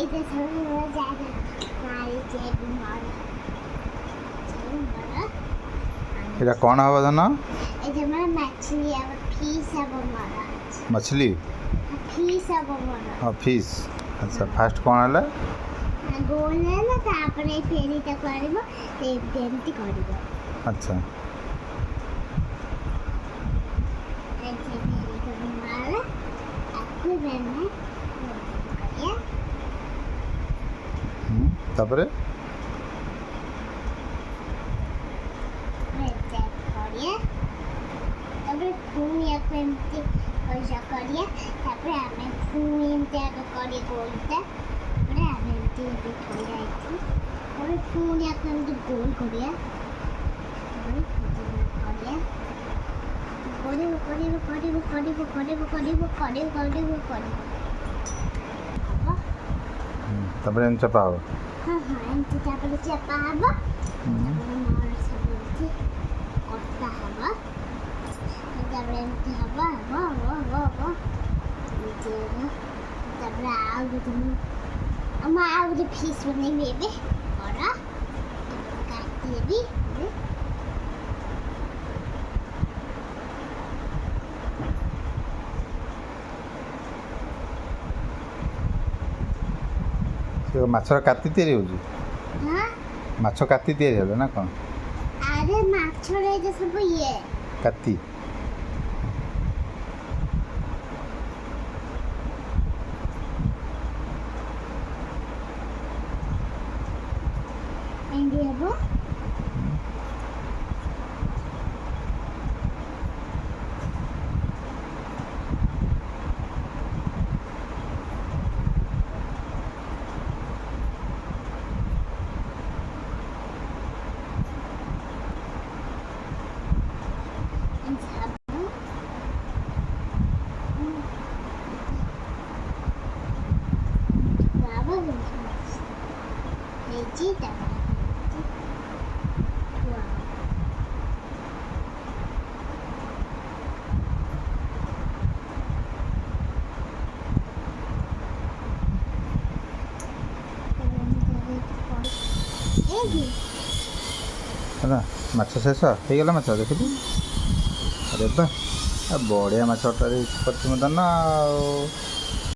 इधर थोड़ी हो जाएगा नारी जेब मारा এটা कौन हवा धन इधर मेरा मछली है फीस है वो मारा मछली फीस है वो मारा हाँ फिश अच्छा फास्ट कौन है गोल है ना तापरे फेरी तक करिबो ते बेंटी करिबो अच्छा ऐसे फेरी को मारा आपको बेने करिया तापरे ऐसे करिया तबे फूमिया पेंटी पैसा करिया तापरे हमें फूमिया को करिया गोलता तापरे हमें टीवी थोड़ी आई थी तापरे फूमिया को गोल करिया तापरे करिया तापरे एन चपा हो हाँ हाँ एंटी तापरे चपा हबा तापरे मोर सब एंटी कट्टा हबा तापरे एंटी हबा वो नीचे ना तापरे आउ तुम अम्मा आउ जो फीस बने बेबे और काटी भी ସେ ମାଛର କାତି ତିଆରି ହେଉଛି हाँ ମାଛ କାତି ତିଆରି ହେଲା ନା କ'ଣ अरे माछरे जो सब ये କାତି एंडी हबो ହେଲା ମାଛ ଶେଷ ହେଇଗଲା ମାଛ ଦେଖିଲୁ ଆରେ ବା ବଢ଼ିଆ ମାଛଟାରେ କରିଛି ମୁଁ ତ ନା ଆଉ